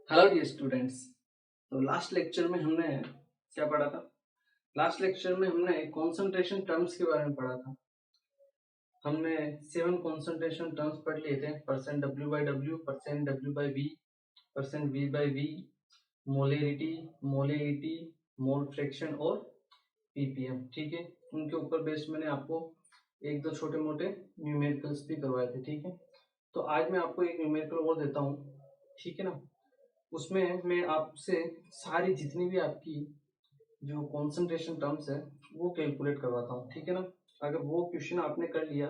Hello dear students. तो last lecture में हमने क्या पढ़ा था? लास्ट लेक्चर में हमने कंसंट्रेशन टर्म्स के बारे में पढ़ा था। हमने 7 कंसंट्रेशन टर्म्स पढ़ लिए थे। Percent W by W, percent W by V, percent V by V, molarity, molarity, mole fraction और पीपीएम। ठीक है, उनके ऊपर बेस्ड मैंने आपको एक दो छोटे मोटे न्यूमेरिकल्स भी करवाए थे। ठीक है, तो आज मैं आपको एक न्यूमेरिकल और देता हूँ। ठीक है ना, उसमें मैं आपसे सारी जितनी भी आपकी जो कंसंट्रेशन टर्म्स है वो कैलकुलेट करवाता हूँ। ठीक है ना, अगर वो क्वेश्चन आपने कर लिया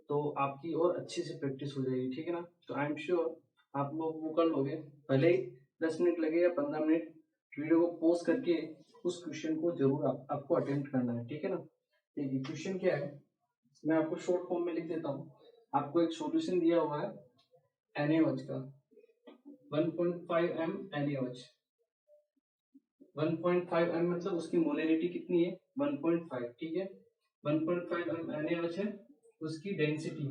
तो आपकी और अच्छे से प्रैक्टिस हो जाएगी। ठीक है ना, तो आई एम श्योर आप लोग वो कर लोगे। भले ही 10 मिनट लगे या 15 मिनट, वीडियो को पॉज करके उस क्वेश्चन को जरूर आपको अटेम्प्ट करना है। ठीक है ना, देखिए क्वेश्चन क्या है, मैं आपको शॉर्ट फॉर्म में लिख देता हूँ। आपको एक सॉल्यूशन दिया हुआ है NaOH का 1.5 m NaOH। 1.5 m मतलब उसकी मोलरिटी कितनी है? 1.5। ठीक है, 1.5 m NaOH है, उसकी डेंसिटी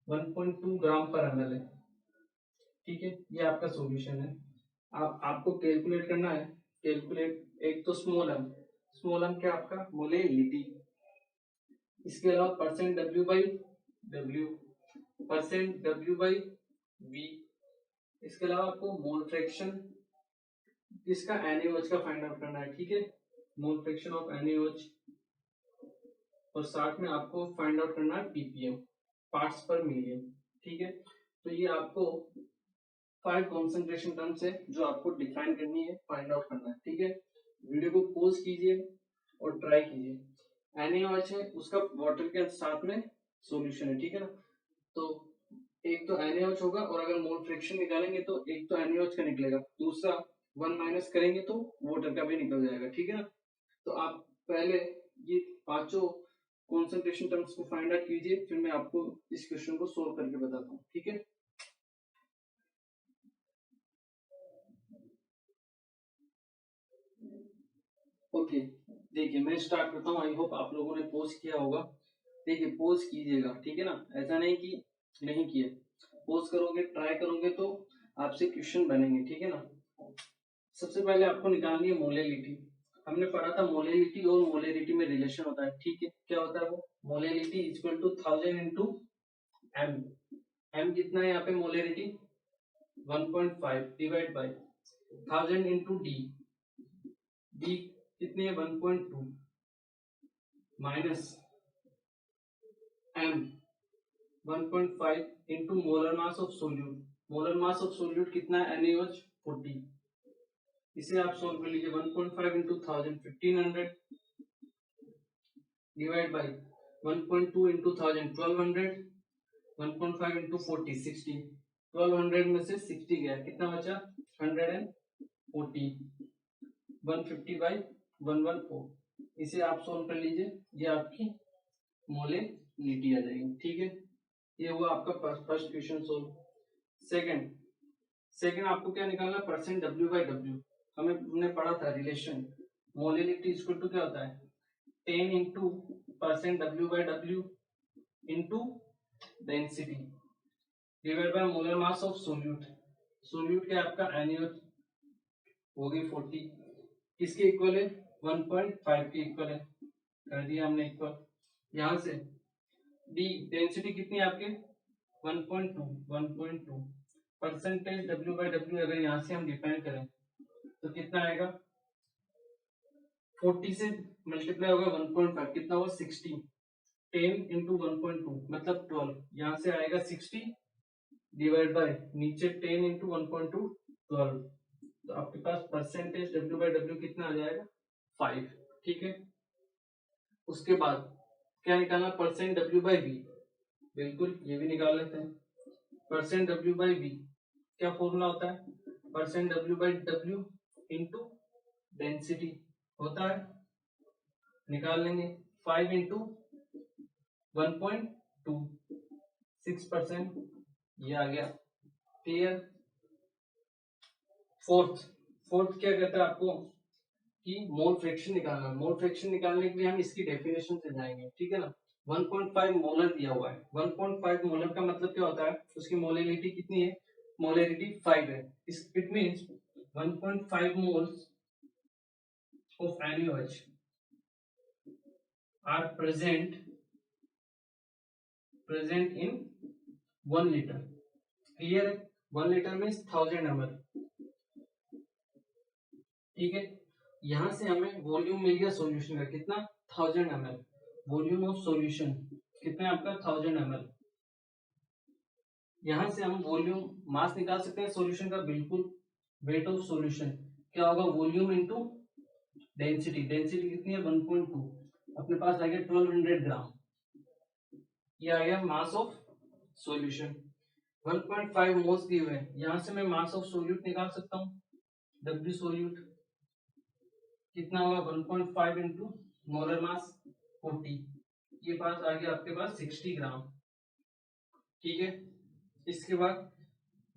1.2 ग्राम पर ml है। ठीक है, ये आपका सॉल्यूशन है। आपको कैलकुलेट करना है। कैलकुलेट एक तो स्मॉल m क्या आपका मोलरिटी, इसके अलावा percent W, percent W by V, इसके अलावा आपको मोल फ्रैक्शन इसका NaOH का फाइंड आउट करना है। ठीक है, मोल फ्रैक्शन ऑफ NaOH, और साथ में आपको फाइंड आउट करना है पीपीएम, पार्ट्स पर मिलियन। ठीक है, तो ये आपको 5 कंसंट्रेशन टर्म्स है जो आपको डिफाइन करनी है, फाइंड आउट करना है। ठीक है, वीडियो को पॉज कीजिए और ट्राई कीजिए। NaOH है, उसका वाटर के साथ में सॉल्यूशन है। ठीक है ना, तो एक तो NaOH होगा, और अगर मोल फ्रैक्शन निकालेंगे तो एक तो NaOH का निकलेगा, दूसरा 1 माइनस करेंगे तो वाटर का भी निकल जाएगा। ठीक है ना, तो आप पहले ये पांचों कॉन्सेंट्रेशन टर्म्स को फाइंड आउट कीजिए, फिर मैं आपको इस क्वेश्चन को सोल्व करके बताता हूँ। ठीक है, ओके। देखिए मैं स्टार्ट करता हूँ। आई होप आप लोगों ने पोज किया होगा। देखिए पोज कीजिएगा, ठीक है ना, ऐसा नहीं कि नहीं किया। पोज करोगे, ट्राई करोगे तो आपसे क्वेश्चन बनेंगे। ठीक है ना, सबसे पहले आपको निकालनी है मोलेलिटी। हमने पढ़ा था मोलेलिटी और मोलेरिटी में रिलेशन होता है। ठीक है, क्या होता है वो? Molality equal to 1000 into M. M कितना है यहाँ पे? Molarity 1.5 divide by 1000 into D. D कितनी है? 1.2 minus M 1.5 into molar mass of solute. Molar mass of solute कितना है? NaOH 40। इसे आप सोल्व कर लीजिए। 1.5 into 1000 1500 divide by 1.2 into 1000 1200, 1.5 into 40 60। 1200 में से 60 गया, कितना बचा? 140। 150 बाई 114। इसे आप सोल्व कर लीजिए, ये आपकी मोलेलिटी आ जाएगी। ठीक है, ये हुआ आपका first question solve. Second second आपको क्या निकालना? Percent W by W. हमने पढ़ा था रिलेशन, मोलेलिटी इक्वल टू क्या होता है? 10 into percent W by W into density divide by molar mass of solute. Solute क्या आपका? NaOH हो गई 40, किसके इक्वल है? 1.5 के इक्वल है, कर दिया हमने इक्वल। यहां से डी डेंसिटी कितनी है आपके? 1.2 परसेंटेज डब्ल्यू बाई डब्ल्यू अगर यहाँ से हम डिफाइन करें तो कितना आएगा? 40 से मल्टीप्लाई होगा 1.5, कितना हुआ? 60। 10 इंटू 1.2 मतलब 12, यहाँ से आएगा 60 डिवाइड बाय नीचे 10 इंटू 1.2 12। तो आपके पास परसेंटेज डब्ल्यू बाई डब्ल्यू कितना आ जाएगा? 5। ठीक है, उसके बाद क्या निकालना? Percent W by V. बिल्कुल, ये भी निकाल लेते हैं। परसेंट डब्ल्यू बाई वी क्या फॉर्मूला होता है? Percent W by W into density होता है, निकाल लेंगे। 5 इंटू 1.2 6%, ये आ गया। क्लियर। फोर्थ क्या कहता है आपको कि मोल फ्रैक्शन निकालना है। मोल फ्रैक्शन निकालने के लिए हम इसकी डेफिनेशन से जाएंगे। ठीक है ना, 1.5 मोलर दिया हुआ है। 1.5 मोलर का मतलब क्या होता है? उसकी मोलेलिटी कितनी है? मोलरिटी 5 है, it means 1.5 moles of NaOH are present in 1 litre. Clear है? 1 लीटर में 1000 ml। ठीक है, यहां से हमें वॉल्यूम मिल गया सॉल्यूशन का, कितना? 1000 ml। वॉल्यूम ऑफ सॉल्यूशन कितना है आपका? 1000 ml। यहां से हम वॉल्यूम मास निकाल सकते हैं सॉल्यूशन का, बिल्कुल। वेट ऑफ सॉल्यूशन क्या होगा? Volume into density. डेंसिटी कितनी है? 1.2। अपने पास आ गया 1200 ग्राम। ये आ गया मास ऑफ सॉल्यूशन। 1.5 मोल्स दिए हुए हैं, यहां से मैं मास ऑफ सोल्यूट निकाल सकता हूँ। W सोल्यूट कितना होगा? 1.5 इंटू मोलर मास 40। ये पास आ गया आपके पास 60 ग्राम। ठीक है, इसके बाद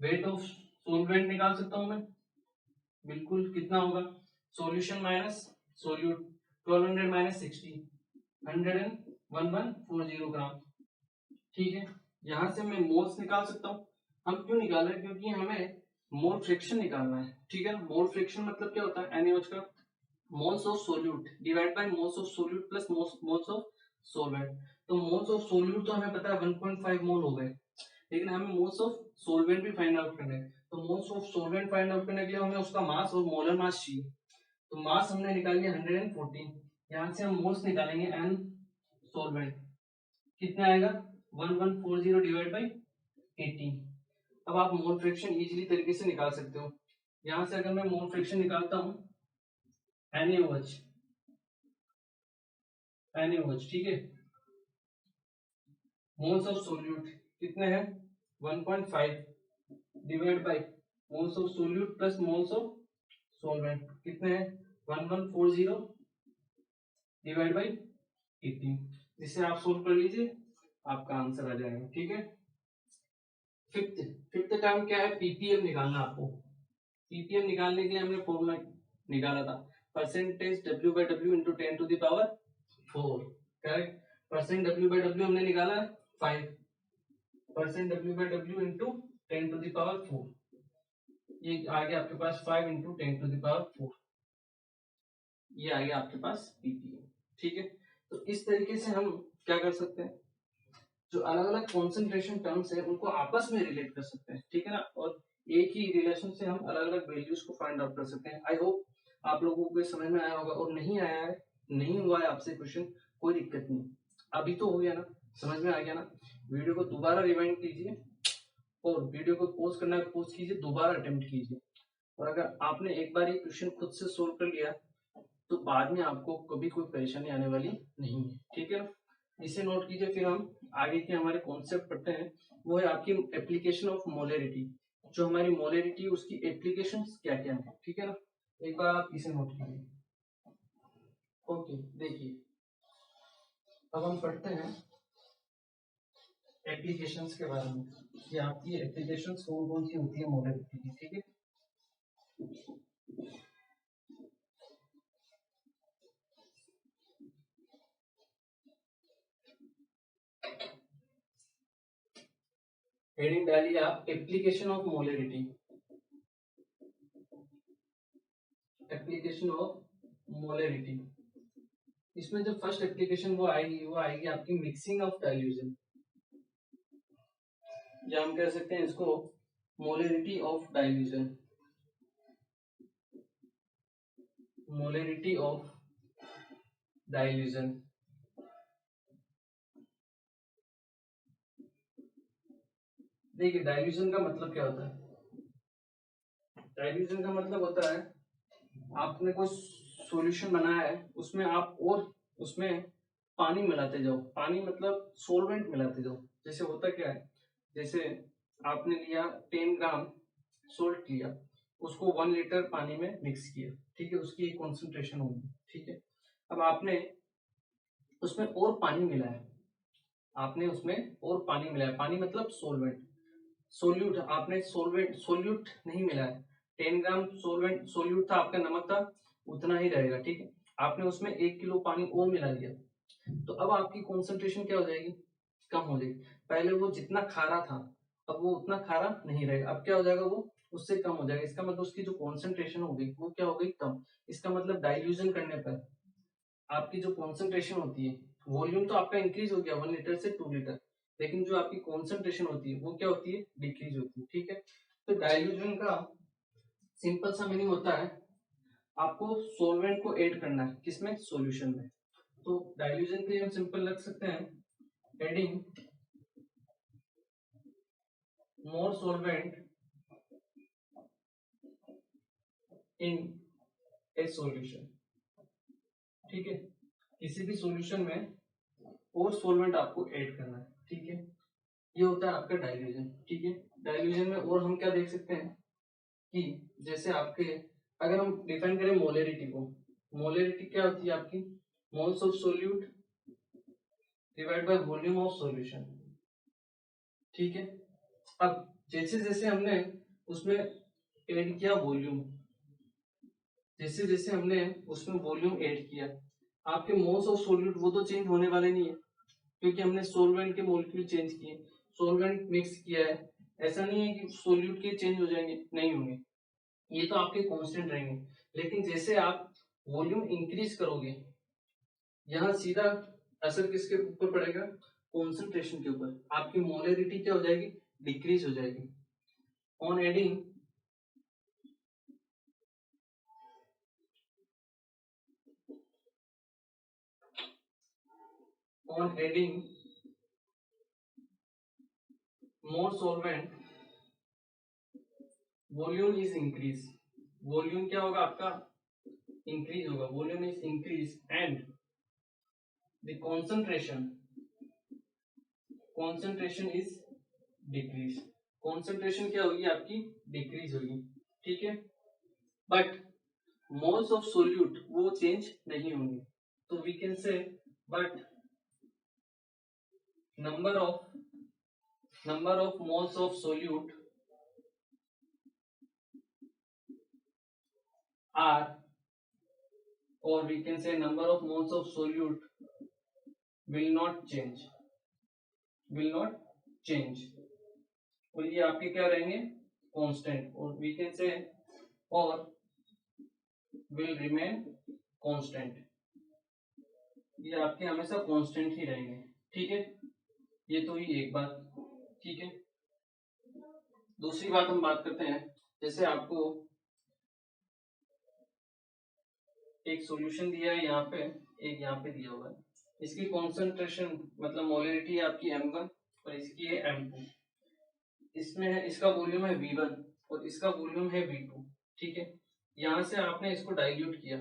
वेट ऑफ सोलवेंट निकाल सकता हूं मैं, बिल्कुल। कितना होगा? सॉल्यूशन माइनस सोल्यूट, 1200 माइनस 60, 100 ग्राम। ठीक है, यहां से मैं मोल्स निकाल सकता हूँ। हम क्यों निकाल रहे हैं? क्योंकि हमें मोल फ्रैक्शन निकालना है। ठीक है, मोल फ्रैक्शन मतलब क्या होता है? NaOH का moles of solute divide by moles of solute plus moles of solvent. तो मोल्स ऑफ सोल्यूट तो हमें पता है 1.5 मोल हो गए, लेकिन हमें मोल्स ऑफ सॉल्वेंट भी फाइंड आउट करना है। तो moles of solvent find out करने के लिए हमें उसका मास और मोलर मास चाहिए। तो मास हमने निकाल लिया 114। यहां से हम मोल्स निकालेंगे एन सॉल्वेंट, कितना आएगा? 1140 डिवाइड बाई 18। अब आप मोल फ्रैक्शन इजीली तरीके से निकाल सकते हो। यहां से अगर मैं मोल फ्रैक्शन निकालता हूं NaOH, ठीक है, मोल्स ऑफ सोल्यूट कितने हैं? 1.5 divide by moles of solute plus moles of solvent कितने हैं? 1140 डिवाइड बाई 18। जिसे आप सोल्व कर लीजिए, आपका आंसर आ जाएगा। ठीक है, फिफ्थ फिफ्थ टर्म क्या है? पीपीएम निकालना आपको। पीपीएम निकालने के लिए हमने फॉर्मूला निकाला था, percentage W by W into 10 to the power 4। Correct. Percent W by W हमने निकाला 5, percent W by W into 10 to the power 4। ये आ गया आपके पास 5 इंटू 10 टू द पावर 4। ये आ गया आपके पास पीपीएम। ठीक है, तो इस तरीके से हम क्या कर सकते हैं? जो अलग अलग कॉन्सेंट्रेशन टर्म्स है उनको आपस में रिलेट कर सकते हैं। ठीक है ना, और एक ही रिलेशन से हम अलग अलग वैल्यूज को फाइंड आउट कर सकते हैं। आई होप आप लोगों को समझ में आया होगा, और नहीं आया है, नहीं हुआ है आपसे क्वेश्चन, कोई दिक्कत नहीं, अभी तो हो गया ना, समझ में आ गया ना। वीडियो को दोबारा रिवाइंड कीजिए, और वीडियो को पॉज करना है पॉज कीजिए, दोबारा अटेम्प्ट कीजिए। और अगर आपने एक बार ये क्वेश्चन खुद से सोल्व कर लिया तो बाद में आपको कभी कोई परेशानी आने वाली नहीं है। ठीक है ना, इसे नोट कीजिए। फिर हम आगे के हमारे कॉन्सेप्ट पढ़ते हैं, वो है आपकी एप्लीकेशन ऑफ मोलरिटी। जो हमारी मोलरिटी उसकी एप्लीकेशन क्या क्या है। ठीक है ना, एक बार आप इसे नोट कीजिए। ओके, देखिए अब हम पढ़ते हैं एप्लीकेशंस के बारे में, कि आपकी एप्लीकेशंस कौन कौन सी होती है मोलरिटी की। ठीक है, हेडिंग डालिए आप, application of molarity. Application of molarity, इसमें जो फर्स्ट एप्लीकेशन वो आएगी आपकी मिक्सिंग ऑफ डाइल्यूजन, या हम कह सकते हैं इसको molarity of dilution. Molarity of dilution, देखिए डाइल्यूजन का मतलब क्या होता है? डाइल्यूजन का मतलब होता है आपने कोई सॉल्यूशन बनाया है, उसमें आप और उसमें पानी मिलाते जाओ। पानी मतलब सोलवेंट मिलाते जाओ। जैसे होता क्या है, जैसे आपने लिया 10 ग्राम सोल्ट लिया, उसको 1 लीटर पानी में मिक्स किया। ठीक है, उसकी एक कॉन्सेंट्रेशन होगी। ठीक है, अब आपने उसमें और पानी मिलाया, आपने उसमें और पानी मिलाया, पानी मतलब सोलवेंट, सोल्यूट। आपने सोल्यूट नहीं मिलाया, 10 ग्राम सोल्यूट था, आपका नमक था, उतना ही रहेगा। ठीक है, आपने उसमें 1 किलो पानी और मिला दिया, तो अब आपकी कॉन्सेंट्रेशन क्या हो जाएगी? कम हो जाएगी। पहले वो जितना खारा था, अब वो उतना खारा नहीं रहेगा, अब क्या हो जाएगा, वो उससे कम हो जाएगा। इसका मतलब उसकी जो कॉन्सेंट्रेशन हो गई वो क्या हो गई, कम। इसका मतलब डाइल्यूजन करने पर आपकी जो कॉन्सेंट्रेशन होती है, वॉल्यूम तो आपका इंक्रीज हो गया 1 लीटर से 2 लीटर, लेकिन जो आपकी कॉन्सेंट्रेशन होती है वो क्या होती है, डिक्रीज होती है। ठीक है, तो डाइल्यूजन का सिंपल सा मीनिंग होता है आपको सॉल्वेंट को ऐड करना है, किसमें, सॉल्यूशन में। तो डाइल्यूजन के लिए हम सिंपल रख सकते हैं, adding more solvent in A solution. ठीक है, किसी भी सॉल्यूशन में और सॉल्वेंट आपको ऐड करना है। ठीक है, ये होता है आपका डाइल्यूजन। ठीक है, डाइल्यूजन में और हम क्या देख सकते हैं कि जैसे आपके, अगर हम डिफाइन करें मोलेरिटी को, मोलेरिटी क्या होती है आपकी, moles of solute divide by volume of solution. ठीक है, अब जैसे जैसे हमने उसमें ऐड किया वॉल्यूम, जैसे जैसे हमने उसमें वॉल्यूम ऐड किया, आपके मोल्स ऑफ सोल्यूट वो तो चेंज होने वाले नहीं है, क्योंकि हमने सोलवेंट के मोलिक्यूल चेंज किए, सोलवेंट मिक्स किया है। ऐसा नहीं है कि सोल्यूट के चेंज हो जाएंगे, नहीं होंगे, ये तो आपके कांस्टेंट रहेंगे। लेकिन जैसे आप वॉल्यूम इंक्रीज करोगे, यहाँ सीधा असर किसके ऊपर पड़ेगा, कॉन्सेंट्रेशन के ऊपर, आपकी मोलरिटी क्या हो जाएगी, डिक्रीज हो जाएगी। On adding on adding more solvent volume is increase, volume क्या होगा आपका, इंक्रीज होगा, volume is increase and the concentration is decrease, concentration क्या होगी आपकी, डिक्रीज होगी। ठीक है, बट मोल्स ऑफ सोल्यूट वो चेंज नहीं होंगे, तो we can say but number of moles of solute are, or we can say number of moles of solute will not change, will not change, और ये आपके क्या रहेंगे, कांस्टेंट, और वी कैन से और will remain constant, ये आपके हमेशा कांस्टेंट ही रहेंगे। ठीक है, ये तो ही एक बात। ठीक है, दूसरी बात हम बात करते हैं, जैसे आपको एक सॉल्यूशन दिया है यहाँ पे, एक यहाँ पे दिया हुआ है, इसकी कॉन्सेंट्रेशन मतलब मोलरिटी है आपकी m1 और इसकी है m2, इसमें है, इसका वॉल्यूम है v1 और इसका वॉल्यूम है v2। ठीक है, यहां से आपने इसको डाइल्यूट किया,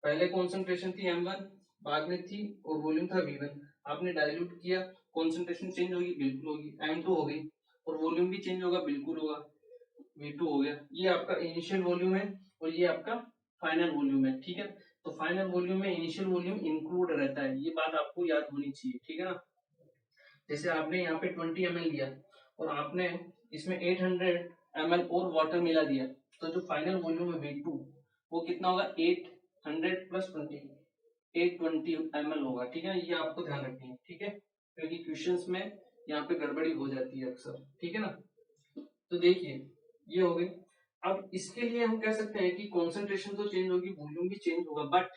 पहले कॉन्सेंट्रेशन थी m1, बाद में थी और वॉल्यूम था v1, आपने डाइल्यूट किया, कॉन्सेंट्रेशन चेंज होगी, बिल्कुल होगी, m2 हो गई, और वॉल्यूम भी चेंज होगा, बिल्कुल होगा, v2 हो गया। ये आपका इनिशियल वॉल्यूम है और ये आपका फाइनल वॉल्यूम है। ठीक है, तो फाइनल वॉल्यूम में इनिशियल वॉल्यूम इंक्लूड रहता है, ये बात आपको याद होनी चाहिए। ठीक है ना, जैसे आपने यहाँ पे 20 ml लिया और आपने इसमें 800 ml और वाटर मिला दिया, तो जो फाइनल वॉल्यूम है v2 वो कितना होगा, 800 प्लस 20, 820 ml होगा। ठीक है, ये आपको ध्यान रखनी है। ठीक है, क्योंकि क्वेश्चंस में यहाँ पे गड़बड़ी हो जाती है अक्सर। ठीक है ना, तो देखिए ये हो गई। अब इसके लिए हम कह सकते हैं कि कॉन्सेंट्रेशन तो चेंज होगी, वॉल्यूम भी चेंज होगा, बट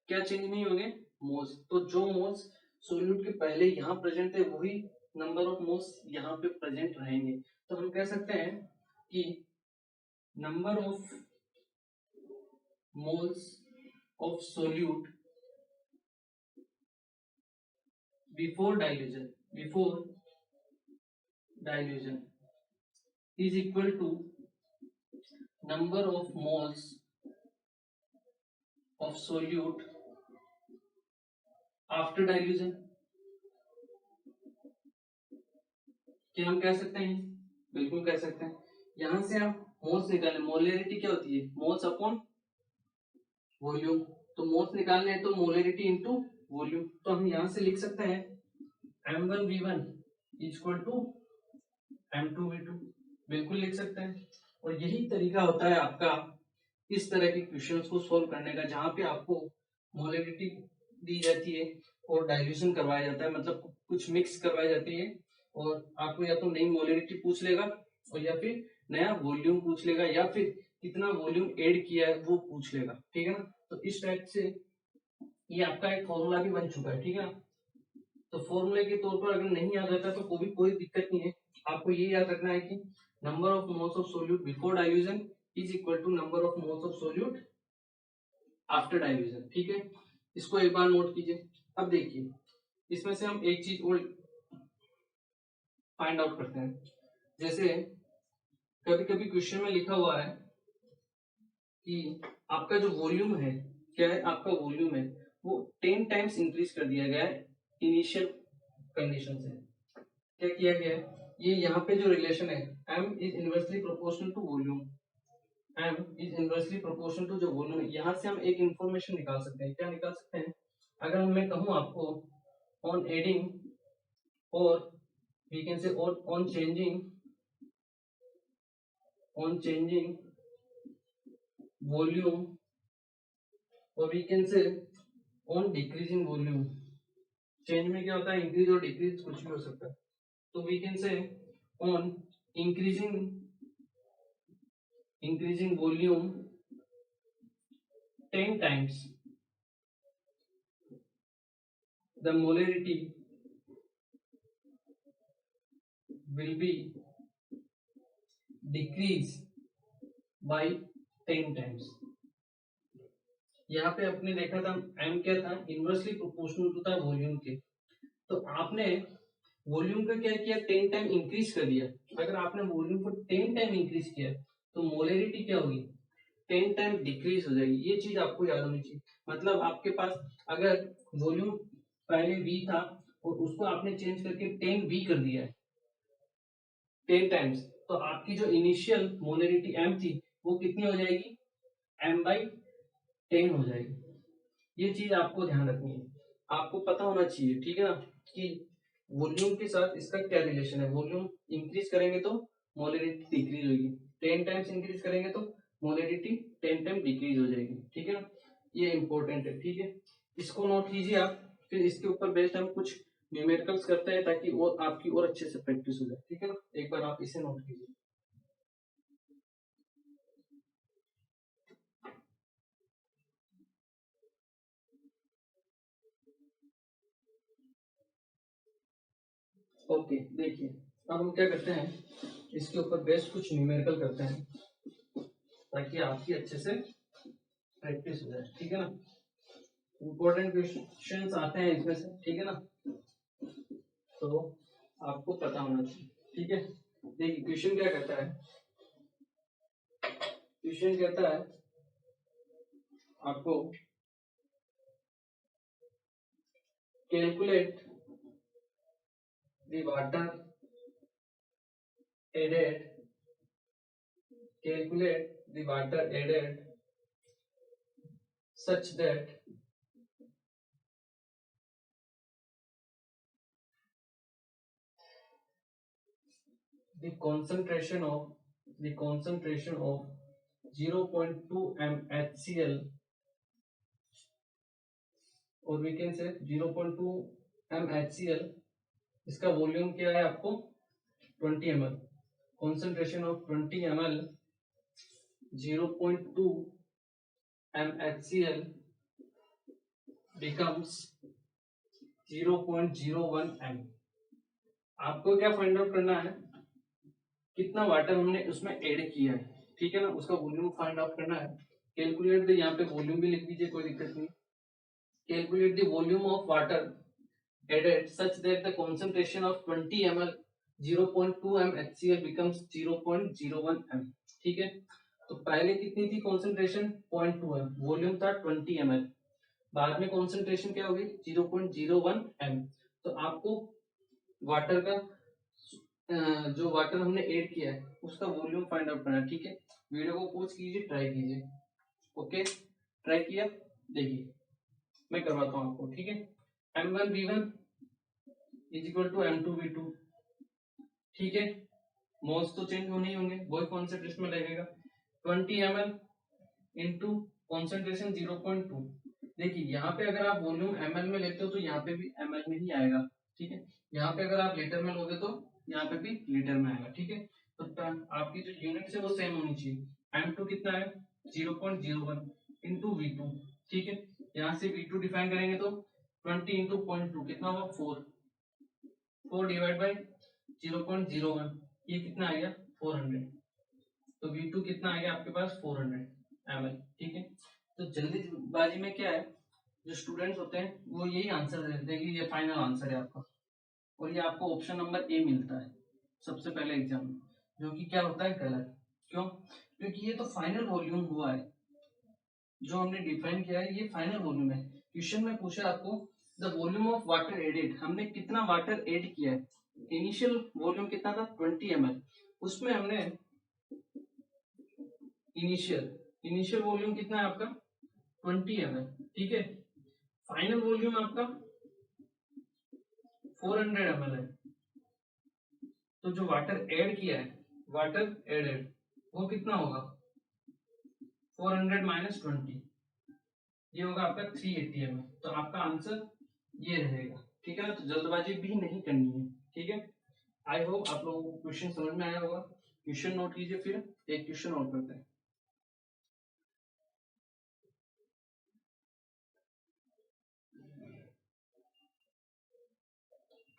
क्या चेंज नहीं होंगे, मोल्स। तो जो मोल्स सोल्यूट के पहले यहाँ प्रेजेंट थे वही नंबर ऑफ मोल्स यहाँ पे प्रेजेंट रहेंगे। तो हम कह सकते हैं कि number of moles of solute before dilution is equal to number of moles of solute after dilution। क्या हम कह सकते हैं, बिल्कुल कह सकते हैं। यहां से आप मोल्स निकालें, मोलरिटी क्या होती है, मोल्स अपॉन वॉल्यूम, तो मोल्स निकालने हैं तो मोलरिटी इंटू वॉल्यूम, तो हम यहां से लिख सकते हैं m1v1 इक्वल टू m2v2, बिल्कुल लिख सकते हैं। और यही तरीका होता है आपका इस तरह के क्वेश्चंस को सोल्व करने का, जहां पे आपको मोलरिटी दी जाती है और डाइल्यूशन करवाया जाता है, मतलब कुछ मिक्स करवाई जाती है, और आपको या तो नई मोलरिटी पूछ लेगा और या फिर नया वॉल्यूम पूछ लेगा या फिर कितना वॉल्यूम ऐड किया है वो पूछ लेगा, ठीक है ना। तो इस टाइप से ये आपका एक फॉर्मूला भी बन चुका है, ठीक है ना। तो फॉर्मूले के तौर पर अगर नहीं याद रहता तो कोई दिक्कत नहीं है, आपको ये याद रखना है कि number of moles of solute before dilution is equal to number of moles of solute after dilution, ठीक है। इसको एक बार नोट कीजिए। अब देखिए इसमें से हम एक चीज और फाइंड आउट करते हैं। जैसे कभी कभी क्वेश्चन में लिखा हुआ है कि आपका जो वॉल्यूम है, क्या है आपका वॉल्यूम है वो 10 टाइम्स इंक्रीज कर दिया गया है इनिशियल कंडीशन से। क्या किया गया है, ये यहाँ पे जो रिलेशन है m is inversely proportional to volume, m is inversely proportional to जो वॉल्यूम है, यहाँ से हम एक इंफॉर्मेशन निकाल सकते हैं। क्या निकाल सकते हैं, अगर मैं कहूँ आपको on adding or we can say on changing volume or we can say on decreasing volume. Change में क्या होता है, इंक्रीज और डिक्रीज कुछ भी हो सकता है। तो we can say on increasing volume 10 times the molarity will be decreased by 10 times। यहाँ पे आपने देखा था m क्या था, इनवर्सली प्रोपोर्शनल टू था वॉल्यूम के। तो आपने वॉल्यूम का क्या किया, 10 टाइम इंक्रीज कर दिया। अगर आपने वॉल्यूम को 10 टाइम इंक्रीज किया तो मोलरिटी क्या होगी, 10 टाइम डिक्रीज हो जाएगी। ये चीज आपको याद होनी चाहिए। मतलब आपके पास अगर वॉल्यूम पहले v था और उसको आपने चेंज करके 10v कर दिया है 10 टाइम्स, तो आपकी जो इनिशियल मोलरिटी m थी वो कितनी हो जाएगी, m/10 हो जाएगी। ये चीज आपको ध्यान रखनी है, आपको पता होना चाहिए, ठीक है ना, कि वॉल्यूम के साथ इसका क्या रिलेशन है। वॉल्यूम इंक्रीज करेंगे तो मोलरिटी डिक्रीज होगी, 10 टाइम्स इंक्रीज करेंगे तो मोलरिटी 10 टाइम डिक्रीज हो जाएगी, ठीक है ना। ये इंपॉर्टेंट है, ठीक है। इसको नोट कीजिए आप, फिर इसके ऊपर बेस्ड हम कुछ न्यूमेरिकल्स करते हैं ताकि और आपकी और अच्छे से प्रैक्टिस हो जाए, ठीक है ना। एक बार आप इसे नोट कीजिए। ओके देखिए, अब हम क्या करते हैं, इसके ऊपर बेस्ड कुछ न्यूमेरिकल करते हैं ताकि आपकी अच्छे से प्रैक्टिस हो जाए, ठीक है ना। इंपॉर्टेंट क्वेश्चंस आते हैं इसमें से, ठीक है ना, तो आपको पता होना चाहिए, ठीक है। देखिए क्वेश्चन क्या कहता है, क्वेश्चन कहता है आपको calculate the water added, calculate the water added such that the concentration of 0.2 mHCl, और we can say 0.2 mHCl, इसका वॉल्यूम क्या है आपको 20 ml, concentration of 20 ml 0.2 mHCl becomes 0.01 m। आपको क्या फाइंड आउट करना है, कितना वाटर हमने उसमें ऐड किया है, ठीक है ना, उसका वॉल्यूम फाइंड आउट करना है। कैलकुलेट द, यहाँ पे वॉल्यूम भी लिख दीजिए, कोई दिक्कत नहीं। Calculate the volume of water added such that the concentration of 20 ml 0.2 m HCl becomes 0.01 m, ठीक है। तो पहले कितनी थी कंसंट्रेशन 0.2 m, वॉल्यूम था 20 ml, बाद में कंसंट्रेशन क्या होगी 0.01 m। तो आपको वाटर का जो वाटर हमने ऐड किया है उसका वॉल्यूम फाइंड आउट करना है, ठीक है। वीडियो को पॉज कीजिए, ट्राई कीजिए। ओके ट्राई किया, देखिए मैं करवाता हूँ आपको, ठीक है। m1v1 is equal to m2v2, ठीक है। मोल्स तो चेंज होने ही होंगे, वही कॉन्सेंट्रेशन में लगेगा 20 ml इंटू कॉन्सेंट्रेशन 0.2, देखिए यहाँ पे अगर आप वॉल्यूम ml में लेते हो तो यहाँ पे भी ml में ही आएगा, ठीक है। यहाँ पे अगर आप लीटर में लोगे तो यहाँ पे भी लीटर में आएगा, ठीक है। तो आपकी जो यूनिट है वो सेम होनी चाहिए। M2 कितना है 0.01 इंटू V2, ठीक है। यहाँ से V2 डिफाइन करेंगे तो 20 इंटू 0.2 कितना हुआ 4 डिवाइड बाई 0.01, ये कितना आ गया 400। तो V2 कितना आ गया आपके पास 400 ml, ठीक है। तो जल्दीबाजी में क्या है, जो स्टूडेंट्स होते हैं वो यही आंसर दे देते हैं कि ये फाइनल आंसर है आपका, और ये आपको ऑप्शन नंबर ए मिलता है सबसे पहले एग्जाम में, जो कि क्या होता है गलत। क्यों? क्योंकि ये तो फाइनल वॉल्यूम हुआ है, जो हमने डिफाइन किया है ये फाइनल वॉल्यूम है। क्वेश्चन में पूछा आपको the volume of water added, हमने कितना वाटर एड किया है। इनिशियल वॉल्यूम कितना था 20 ml, उसमें हमने इनिशियल वॉल्यूम कितना है आपका 20 ml, ठीक है। फाइनल वॉल्यूम आपका 400 ml है। तो जो वाटर ऐड किया है, वाटर एडेड वो कितना होगा 400 माइनस 20, ये होगा आपका 380 ml। तो आपका आंसर ये रहेगा, ठीक है ना। तो जल्दबाजी भी नहीं करनी है, ठीक है। आई होप आप लोगों को क्वेश्चन समझ में आया होगा। क्वेश्चन नोट कीजिए, फिर एक क्वेश्चन और करते हैं।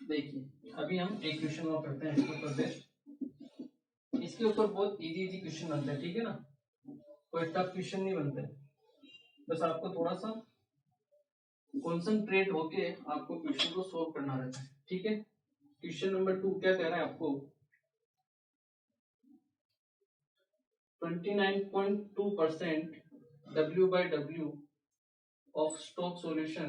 देखिए अभी हम एक क्वेश्चन और करते हैं इसके ऊपर बेस्ट। इसके ऊपर बहुत इजी इजी क्वेश्चन बनते हैं, ठीक है ना, कोई टफ क्वेश्चन नहीं बनते। बस आपको थोड़ा सा कॉन्सेंट्रेट होके आपको क्वेश्चन को सोल्व करना रहता है, ठीक है। क्वेश्चन नंबर 2 क्या कह रहा है आपको, 29.2% W/W of Stokes solution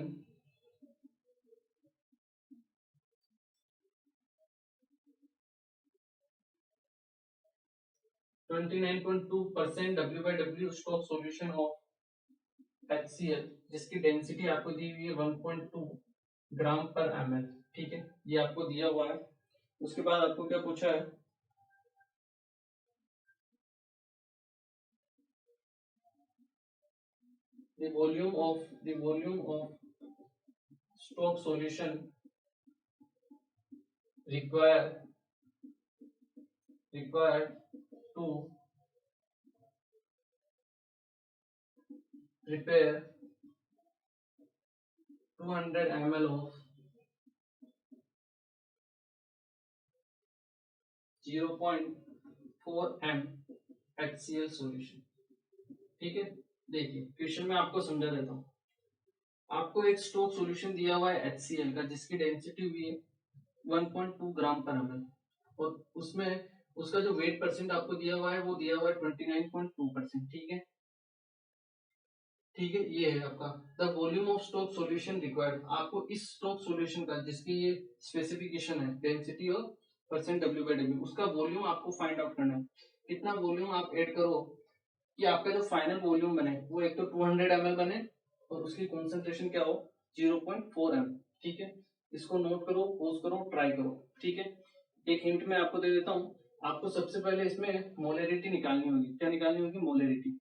29.2% W/W Stokes solution of HCl, जिसकी डेंसिटी आपको दी हुई है 1.2 ग्राम पर ml, ठीक है। ये आपको दिया हुआ है। उसके बाद आपको क्या पूछा है, the volume of Stokes solution required to prepare 200 ml of 0.4 m HCl solution, ठीक है। देखिए क्वेश्चन में आपको समझा देता हूँ। आपको एक स्टोक सॉल्यूशन दिया हुआ है HCl का, जिसकी डेंसिटी हुई है 1.2 ग्राम पर ml, और उसमें उसका जो वेट परसेंट आपको दिया हुआ है वो दिया हुआ है 29.2%, ठीक है। ठीक है, ये है आपका the volume of stock solution required. आपको इस स्टोक सॉल्यूशन का, जिसकी ये स्पेसिफिकेशन है डेंसिटी और परसेंट W/W, उसका वॉल्यूम आपको फाइंड आउट करना है। कितना वॉल्यूम आप ऐड करो कि आपका जो फाइनल वॉल्यूम बने वो एक तो 200 ml बने और उसकी कॉन्सेंट्रेशन क्या हो 0.4 m, ठीक है। इसको नोट करो, पोज करो, ट्राई करो, ठीक है। एक हिंट मैं आपको दे देता हूँ। आपको सबसे पहले इसमें मोलरिटी निकालनी होगी। क्या निकालनी होगी? मोलरिटी।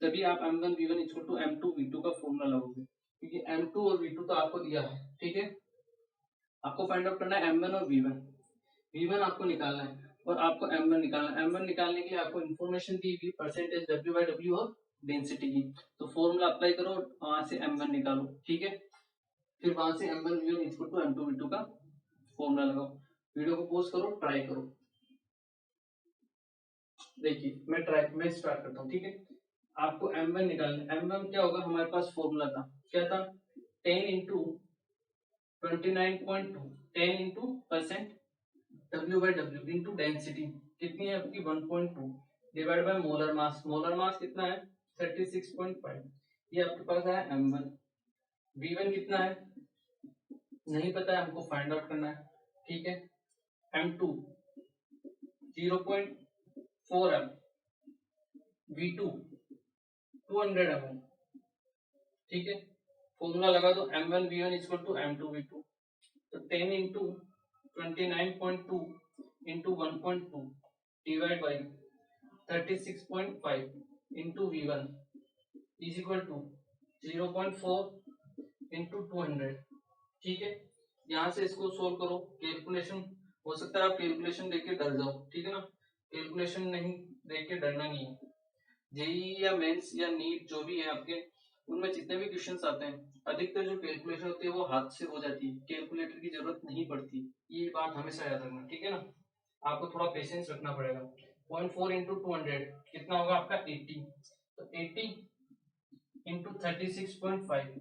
तभी आप M1V1 इक्वल टू M2V2 का फॉर्मूला लगाओगे, क्योंकि M2 और V2 तो आपको दिया है, ठीक है। आपको फाइंड आउट करना है M1 और V1। V1 आपको निकालना है और आपको M1 निकालना है। M1 निकालने के लिए आपको इन्फॉर्मेशन दी हुई परसेंटेज W/W और डेंसिटी की। तो फॉर्मूला अप्लाई करो, वहां से M1 निकालो, ठीक है। फिर वहां से M1V1 इक्वल टू M2V2 का फॉर्मूला लगाओ। वीडियो को पॉज करो, ट्राई करो। देखिए मैं स्टार्ट करता हूँ, ठीक है। आपको M1 निकालना है। M1 क्या होगा, हमारे पास फॉर्मूला था, क्या था 10 into 29.2, 10 into percent W/W into density कितनी है आपकी 1.2 divide by molar mass. Molar mass कितना है 36.5। ये आपके पास है M1। V1 कितना है नहीं पता है, हमको फाइंड आउट करना है, ठीक है। M2 0.4 m, V2 200 ml, ठीक है। फॉर्मूला लगा दो M1V1 इक्वल टू M2V2। तो 10 into 29.2 into 1.2 divide by 36.5 into V1 is equal to 0.4 into 200, ठीक है। यहाँ से इसको सोल्व करो, कैलकुलेशन हो सकता है आप कैलकुलेशन देख के डर जाओ, ठीक है ना, कैलकुलेशन नहीं देख के डरना नहीं है। जेई या मेंस या नीट जो भी है आपके, उनमें जितने भी क्वेश्चंस आते हैं अधिकतर जो कैलकुलेशन होती है वो हाथ से हो जाती है, कैलकुलेटर की जरूरत नहीं पड़ती, ये बात हमेशा याद रखना, ठीक है ना। आपको थोड़ा पेशेंस रखना पड़ेगा। 0.4 इंटू 200 कितना होगा आपका 80, तो 80 into 36.5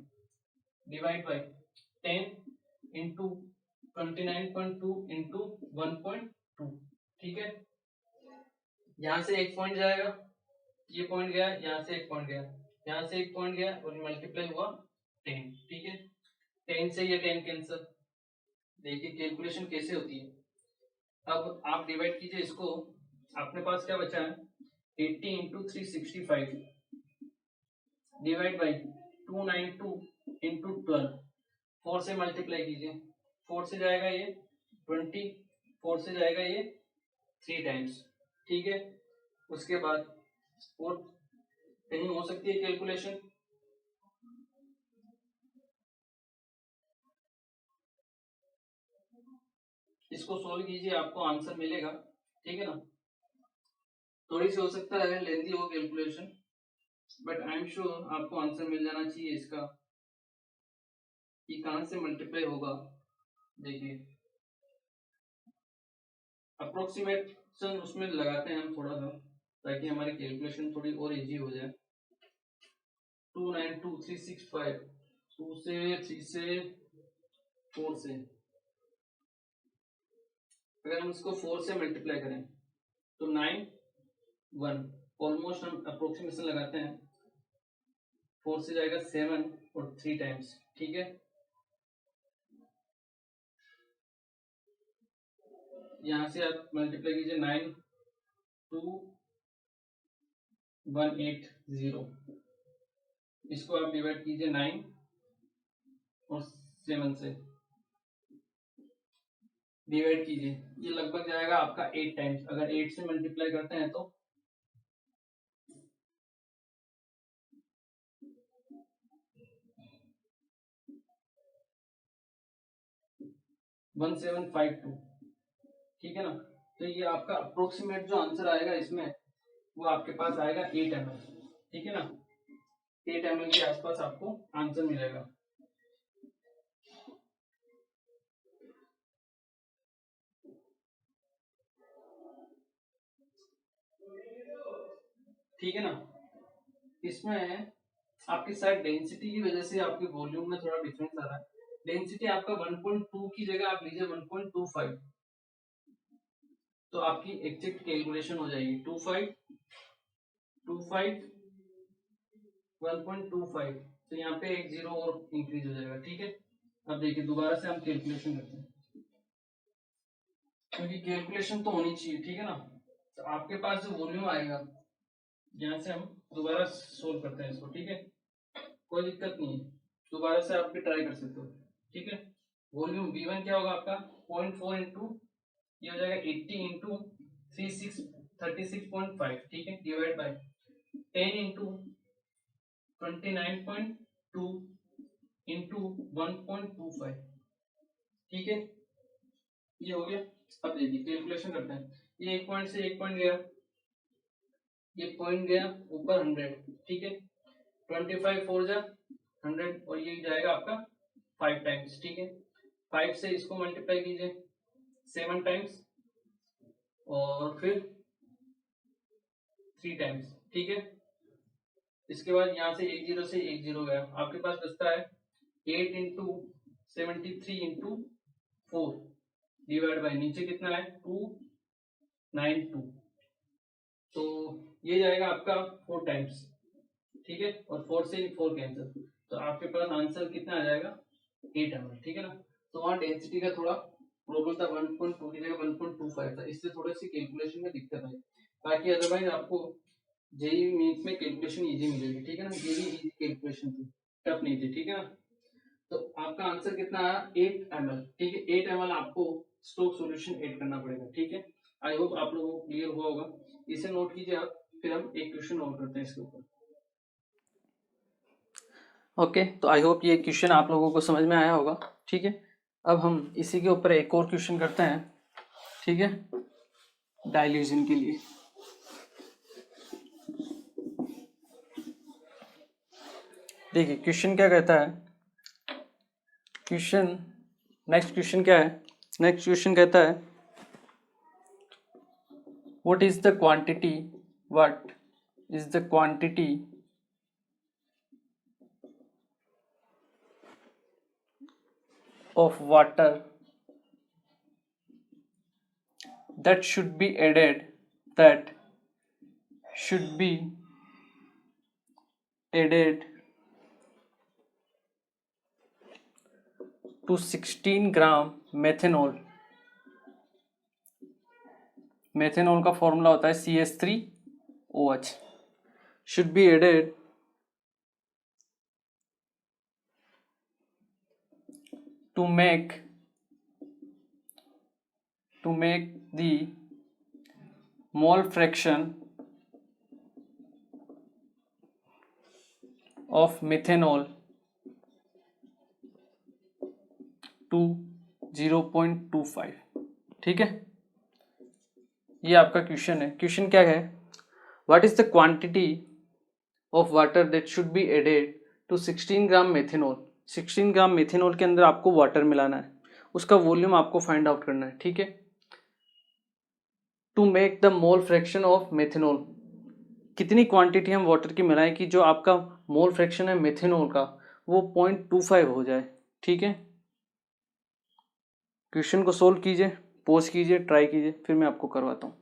divide by 10 into 29.2 into 1.2, ठीक है। यहाँ से एक पॉइंट जाएगा, ये पॉइंट गया, यहाँ से एक पॉइंट गया, यहाँ से एक पॉइंट गया और मल्टीप्लाई हुआ 10, ठीक है। 10 से ये 10 कैंसिल। देखिए कैलकुलेशन कैसे होती है। अब आप डिवाइड कीजिए इसको, अपने पास क्या बचा है 80 इंटू 365 डिवाइड बाई 292 इंटू 12, 4 से मल्टीप्लाई कीजिए, 4 से जाएगा ये 20, 4 से जाएगा ये 3 टाइम्स, ठीक है। उसके बाद और कहीं हो सकती है कैलकुलेशन, इसको सोल्व कीजिए आपको आंसर मिलेगा, ठीक है ना। थोड़ी सी हो सकता है लेंदी हो calculation, but I am sure आपको आंसर मिल जाना चाहिए इसका, कि कहां से मल्टीप्लाई होगा। देखिए अप्रोक्सीमेशन उसमें लगाते हैं हम थोड़ा सा, ताकि हमारी कैलकुलेशन थोड़ी और इजी हो जाए। 292365, 2 से 3 से 4 से, अगर हम इसको 4 से मल्टीप्लाई करें तो 9 1, ऑलमोस्ट हम अप्रोक्सीमेशन लगाते हैं, 4 से जाएगा 7 और 3 टाइम्स, ठीक है। यहाँ से आप मल्टीप्लाई कीजिए 92180, इसको आप डिवाइड कीजिए 9 और 7 से डिवाइड कीजिए, ये लगभग जाएगा आपका 8 टाइम्स। अगर 8 से मल्टीप्लाई करते हैं तो 1752, ठीक है ना। तो ये आपका अप्रोक्सीमेट जो आंसर आएगा इसमें, वो आपके पास आएगा 8 ml, ठीक है ना। 8 ml के आसपास आपको आंसर मिलेगा। ठीक है ना। इसमें आपकी शायद डेंसिटी की वजह से आपके वॉल्यूम में थोड़ा डिफरेंस आ रहा है। डेंसिटी आपका 1.2 की जगह आप लीजिए 1.25, तो आपकी एग्जैक्ट कैलकुलेशन हो जाएगी 25 1.25, तो यहाँ पे एक जीरो और इंक्रीज हो जाएगा, ठीक है। अब देखिए दोबारा से हम कैलकुलेशन करते हैं, क्योंकि कैलकुलेशन तो होनी चाहिए, ठीक है ना। तो आपके पास जो वॉल्यूम आएगा, यहाँ से हम दोबारा सोल्व करते हैं इसको, ठीक है, कोई दिक्कत नहीं है, दोबारा से आप भी ट्राई कर सकते हो, ठीक है। वॉल्यूम V1 क्या होगा आपका 0.4 इंटू, ये हो जाएगा 80 इंटू 36.5, ठीक है, डिवाइड बाय 10 इंटू 29.2 इंटू 1.25, ठीक है, ये हो गया। अब देखिए कैलकुलेशन करते हैं, ये एक पॉइंट से एक पॉइंट गया, ये पॉइंट गया ऊपर 100, ठीक है, 25 4 जा 100 और ये जाएगा आपका 5 टाइम्स, ठीक है। 5 से इसको मल्टीप्लाई कीजिए 7 टाइम्स और फिर 3 टाइम्स, ठीक है। इसके बाद यहाँ से एक जीरो से एक जीरो गया, आपके पास बचता है 8 इंटू 73 इंटू 4 डिवाइड बाई नीचे कितना है 292, तो ये जाएगा आपका 4 टाइम्स, ठीक है, और 4 से 4 कैंसिल, तो आपके पास आंसर कितना आ जाएगा 8 ml, ठीक है ना। तो वहाँ डेंसिटी का थोड़ा प्रॉब्लम था, 1.2 की जगह 1.25 था, इससे थोड़ी सी कैलकुलेशन में दिक्कत आई। बाकी अदरवाइज आपको जेई नीट में कैलकुलेशन इजी मिलेगी, ठीक है ना, ये भी इजी कैलकुलेशन थी, टफ नहीं थी, ठीक है ना। तो आपका आंसर कितना आया 8 ml, ठीक है, 8 ml आपको स्टोक सॉल्यूशन ऐड करना पड़ेगा, ठीक है। आई होप आप लोगों को क्लियर हुआ होगा, इसे नोट कीजिए आप, फिर हम एक क्वेश्चन और करते हैं इसके ऊपर। ओके, तो आई होप ये क्वेश्चन आप लोगों को समझ में आया होगा। ठीक है, अब हम इसी के ऊपर एक और क्वेश्चन करते हैं। ठीक है, डाइल्यूशन के लिए। देखिए क्वेश्चन क्या कहता है, नेक्स्ट क्वेश्चन क्या है, नेक्स्ट क्वेश्चन कहता है what is the quantity of water that should be added to 16 gram methanol। Methanol का फॉर्मूला होता है CH3OH। should be added to make the mole fraction of methanol to 0.25। ठीक है, ये आपका क्वेश्चन है। क्वेश्चन क्या है, what is the quantity of water that should be added to 16 gram methanol. 16 gram methanol के अंदर आपको वाटर मिलाना है, उसका वॉल्यूम आपको फाइंड आउट करना है। ठीक है, to make the mole fraction of methanol, कितनी क्वांटिटी हम वाटर की मिलाएं कि जो आपका मोल फ्रैक्शन है मेथेनॉल का वो 0.25 हो जाए। ठीक है, क्वेश्चन को सोल्व कीजिए, पोज कीजिए, ट्राई कीजिए, फिर मैं आपको करवाता हूँ।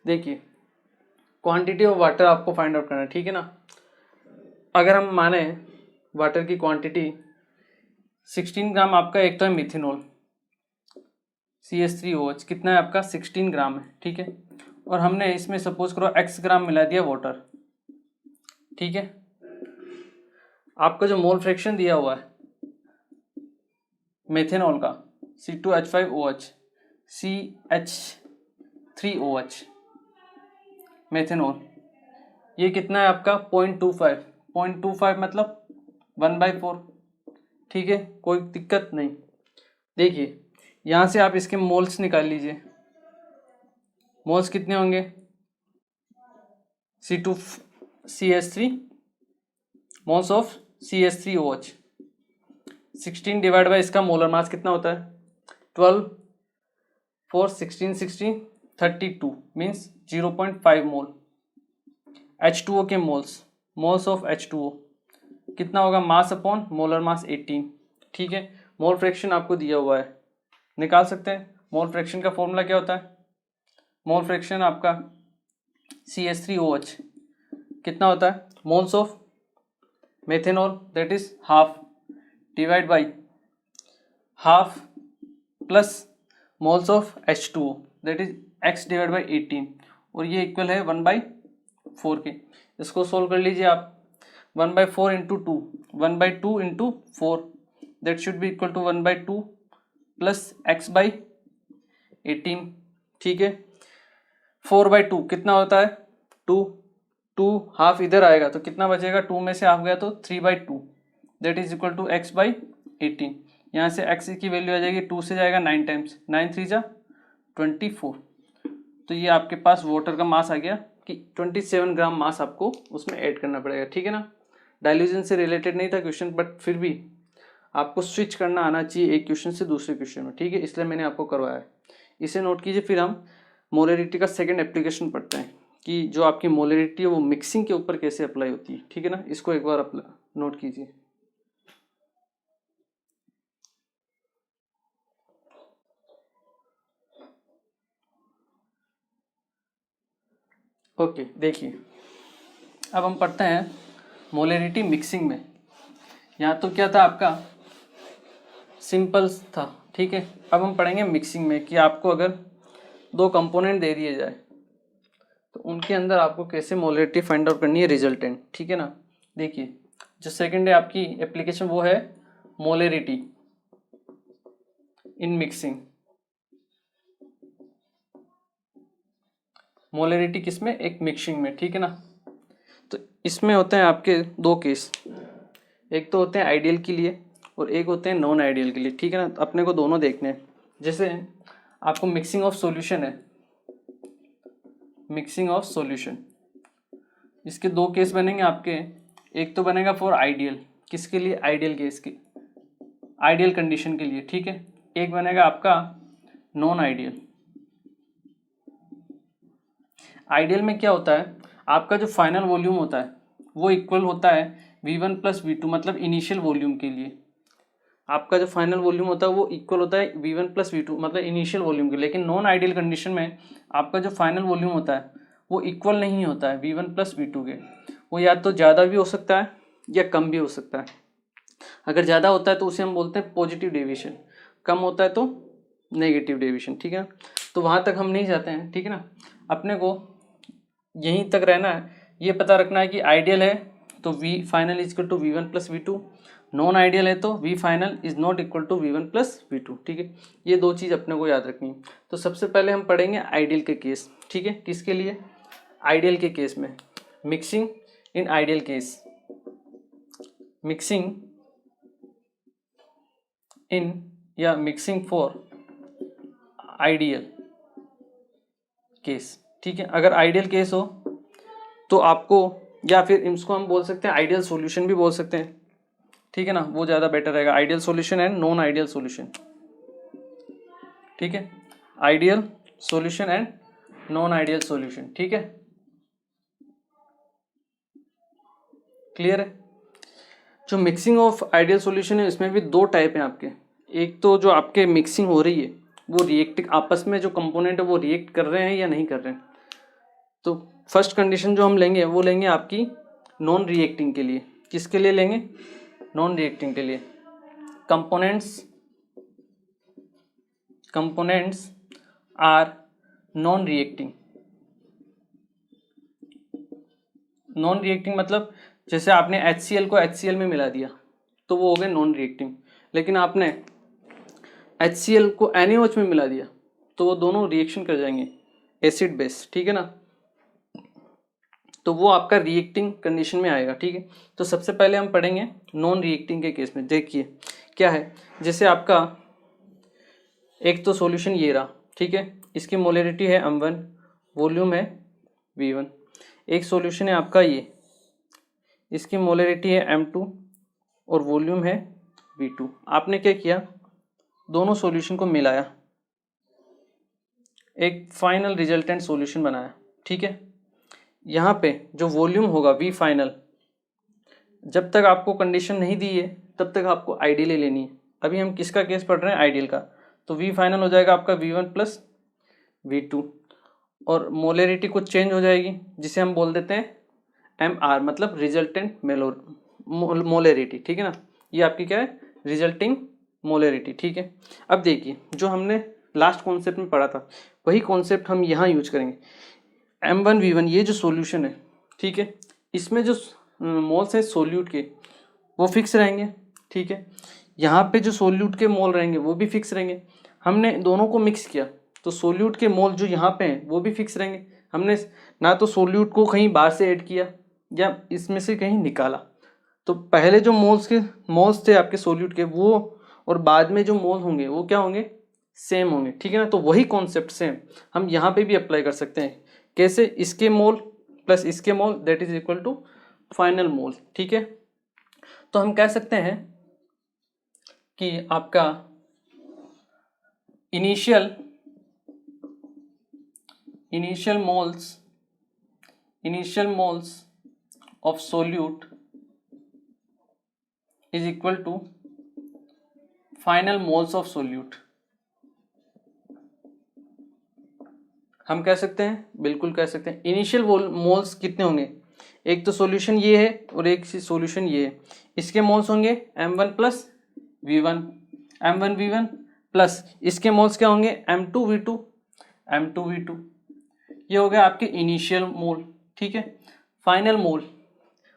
देखिए क्वांटिटी ऑफ वाटर आपको फाइंड आउट करना है। ठीक है ना, अगर हम माने वाटर की क्वांटिटी 16 ग्राम, आपका एक तो है मिथेनॉल CH3OH, कितना है आपका 16 ग्राम है। ठीक है, और हमने इसमें सपोज करो x ग्राम मिला दिया वाटर। ठीक है, आपका जो मोल फ्रैक्शन दिया हुआ है मेथेनॉल का C2H5OH CH3OH मेथेनॉल, ये कितना है आपका 0.25। 0.25 मतलब 1/4। ठीक है, कोई दिक्कत नहीं। देखिए यहाँ से आप इसके मोल्स निकाल लीजिए, मोल्स कितने होंगे C2CH3 moles of CH3OH 16 divide by इसका मोलर मास कितना होता है 12 4 16 16 32 मीन्स 0.5 मोल। H2O के मोल्स ऑफ H2O कितना होगा मास अपॉन मोलर मास 18। ठीक है, मोल फ्रैक्शन आपको दिया हुआ है, निकाल सकते हैं। मोल फ्रैक्शन का फॉर्मूला क्या होता है, मोल फ्रैक्शन आपका CH3OH कितना होता है moles of methanol that is half divide by half plus moles of H2O that is x divide by 18, और ये इक्वल है 1/4 के। इसको सोल्व कर लीजिए आप, 1/4 into 2 1/2 into 4 that should be equal to 1/2 plus x/18। ठीक है, 4/2 कितना होता है 2 2 हाफ इधर आएगा तो कितना बचेगा, 2 में से हाफ गया तो 3/2 that is equal to x/18। यहाँ से x की वैल्यू आ जाएगी 2 से जाएगा 9 टाइम्स, 9 3 जा 24। तो ये आपके पास वाटर का मास आ गया कि 27 ग्राम मास आपको उसमें ऐड करना पड़ेगा। ठीक है ना, डाइल्यूजन से रिलेटेड नहीं था क्वेश्चन, बट फिर भी आपको स्विच करना आना चाहिए एक क्वेश्चन से दूसरे क्वेश्चन में। ठीक है, इसलिए मैंने आपको करवाया है, इसे नोट कीजिए। फिर हम मोलरिटी का सेकंड एप्लीकेशन पढ़ते हैं कि जो आपकी मोलरिटी है वो मिक्सिंग के ऊपर कैसे अप्लाई होती है। ठीक है ना, इसको एक बार नोट कीजिए। ओके, देखिए अब हम पढ़ते हैं मोलरिटी मिक्सिंग में। यहाँ तो क्या था आपका सिंपल था। ठीक है, अब हम पढ़ेंगे मिक्सिंग में कि आपको अगर दो कंपोनेंट दे दिए जाए तो उनके अंदर आपको कैसे मोलरिटी फाइंड आउट करनी है रिजल्टेंट। ठीक है ना, देखिए जो सेकंड है आपकी एप्लीकेशन वो है मोलरिटी इन मिक्सिंग। मोलरिटी किस में, एक मिक्सिंग में, ठीक है ना। तो इसमें होते हैं आपके दो केस, एक तो होते हैं आइडियल के लिए और एक होते हैं नॉन आइडियल के लिए, ठीक है ना। तो अपने को दोनों देखने हैं। जैसे आपको मिक्सिंग ऑफ सॉल्यूशन है, मिक्सिंग ऑफ सॉल्यूशन, इसके दो केस बनेंगे आपके। एक तो बनेगा फॉर आइडियल, किसके लिए, आइडियल केस के, आइडियल कंडीशन के लिए, ठीक है। एक बनेगा आपका नॉन आइडियल। आइडियल में क्या होता है, आपका जो फाइनल वॉल्यूम होता है वो इक्वल होता है V1 प्लस V2, मतलब इनिशियल वॉल्यूम के लिए आपका जो फाइनल वॉल्यूम होता है वो इक्वल होता है V1 प्लस V2, मतलब इनिशियल वॉल्यूम के। लेकिन नॉन आइडियल कंडीशन में आपका जो फाइनल वॉल्यूम होता है वो इक्वल नहीं होता है V1 प्लस V2 के, वो या तो ज़्यादा भी हो सकता है या कम भी हो सकता है। अगर ज़्यादा होता है तो उसे हम बोलते हैं पॉजिटिव डेविएशन, कम होता है तो नेगेटिव डेविएशन, ठीक है। तो वहाँ तक हम नहीं जाते हैं, ठीक है ना। अपने को यहीं तक रहना है, ये पता रखना है कि आइडियल है तो V final is equal to V1 plus V2, non ideal है तो V final is not equal to V1 plus V2, ठीक है। ये दो चीज़ अपने को याद रखनी है। तो सबसे पहले हम पढ़ेंगे आइडियल के केस, ठीक है। किसके लिए, आइडियल के केस में, mixing in ideal case, mixing इन या मिक्सिंग फॉर आइडियल केस, ठीक है। अगर आइडियल केस हो तो आपको, या फिर इसको हम बोल सकते हैं आइडियल सॉल्यूशन भी बोल सकते हैं, ठीक है ना, वो ज़्यादा बेटर रहेगा। Ideal solution and non ideal solution, ठीक है। Ideal solution and non ideal solution, ठीक है, क्लियर है। जो मिक्सिंग ऑफ आइडियल सॉल्यूशन है इसमें भी दो टाइप हैं आपके। एक तो जो आपके मिक्सिंग हो रही है वो रिएक्ट, आपस में जो कंपोनेंट है वो रिएक्ट कर रहे हैं या नहीं कर रहे हैं। तो फर्स्ट कंडीशन जो हम लेंगे वो लेंगे आपकी नॉन रिएक्टिंग के लिए। किसके लिए लेंगे, नॉन रिएक्टिंग के लिए। Components are non reacting. Non reacting मतलब जैसे आपने HCl को HCl में मिला दिया तो वो हो गए नॉन रिएक्टिंग, लेकिन आपने HCl को NaOH में मिला दिया तो वो दोनों रिएक्शन कर जाएंगे, एसिड बेस, ठीक है ना। तो वो आपका रिएक्टिंग कंडीशन में आएगा, ठीक है। तो सबसे पहले हम पढ़ेंगे नॉन रिएक्टिंग के केस में। देखिए क्या है, जैसे आपका एक तो सॉल्यूशन ये रहा, ठीक है, इसकी मोलरिटी है M1, वॉल्यूम है V1। एक सॉल्यूशन है आपका ये, इसकी मोलरिटी है M2 और वॉल्यूम है V2। आपने क्या किया, दोनों सॉल्यूशन को मिलाया, एक फाइनल रिजल्टेंट सॉल्यूशन बनाया, ठीक है। यहाँ पे जो वॉल्यूम होगा V फाइनल, जब तक आपको कंडीशन नहीं दी है तब तक आपको आइडियल लेनी है। अभी हम किसका केस पढ़ रहे हैं, आइडियल का। तो V फाइनल हो जाएगा आपका V1 प्लस V2 और मोलरिटी कुछ चेंज हो जाएगी जिसे हम बोल देते हैं MR, मतलब रिजल्टेंट मोलरिटी, ठीक है ना। ये आपकी क्या है, रिजल्टिंग मोलरिटी, ठीक है। अब देखिए जो हमने लास्ट कॉन्सेप्ट में पढ़ा था वही कॉन्सेप्ट हम यहाँ यूज करेंगे। M1 V1 ये जो सॉल्यूशन है, ठीक है, इसमें जो मोल्स हैं सोल्यूट के वो फिक्स रहेंगे, ठीक है। यहाँ पे जो सोल्यूट के मोल रहेंगे वो भी फिक्स रहेंगे। हमने दोनों को मिक्स किया तो सोल्यूट के मोल जो यहाँ पे हैं वो भी फिक्स रहेंगे। हमने ना तो सोल्यूट को कहीं बाहर से ऐड किया या इसमें से कहीं निकाला। तो पहले जो मोल्स थे आपके सोल्यूट के वो, और बाद में जो मोल होंगे वो क्या होंगे, सेम होंगे, ठीक है ना। तो वही कॉन्सेप्ट सेम हम यहाँ पे भी अप्लाई कर सकते हैं। कैसे, इसके मोल प्लस इसके mole that is equal to final mole, ठीक है। तो हम कह सकते हैं कि आपका initial moles of solute is equal to final moles of solute. हम कह सकते हैं, बिल्कुल कह सकते हैं। इनिशियल मोल्स कितने होंगे, एक तो सॉल्यूशन ये है और एक सॉल्यूशन ये है, इसके मोल्स होंगे M1 plus V1, M1 V1 plus इसके मोल्स क्या होंगे M2 V2। ये हो गया आपके इनिशियल मोल, ठीक है। Final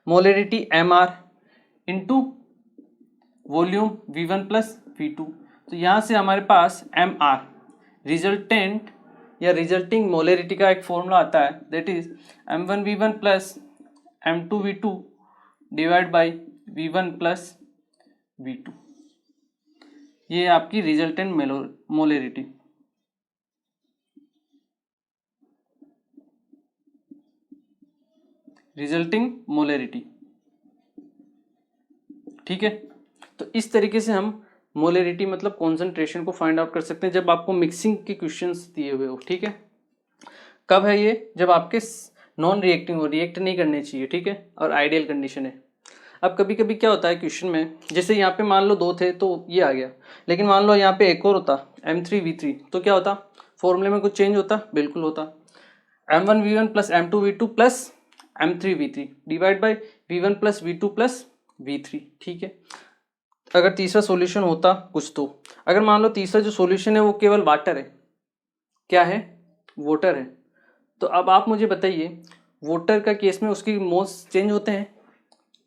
molarity MR into volume V1 plus V2। तो यहाँ से हमारे पास MR रिजल्टेंट या रिजल्टिंग मोलरिटी का एक फॉर्मूला आता है, that is m1v1 plus m2v2 divide by v1 plus v2। ये आपकी रिजल्टेंट मोलरिटी। रिजल्टिंग मोलरिटी, ठीक है। तो इस तरीके से हम मोलरिटी मतलब कॉन्सेंट्रेशन को फाइंड आउट कर सकते हैं जब आपको मिक्सिंग के क्वेश्चंस दिए हुए हो, ठीक है। कब है ये? जब आपके नॉन रिएक्टिंग हो, रिएक्ट नहीं करने चाहिए, ठीक है, और आइडियल कंडीशन है। अब कभी कभी क्या होता है क्वेश्चन में, जैसे यहाँ पे मान लो 2 थे तो ये आ गया, लेकिन मान लो यहाँ पे एक और होता m3v3 तो क्या होता? फॉर्मूले में कुछ चेंज होता? बिल्कुल होता। m1v1 plus m2v2 plus m3v3 divide by v1 plus v2 plus v3, ठीक है। अगर तीसरा सॉल्यूशन होता कुछ तो, अगर मान लो तीसरा जो सॉल्यूशन है वो केवल वाटर है, क्या है? वाटर है। तो अब आप मुझे बताइए, वाटर का केस में उसकी मोल्स चेंज होते हैं?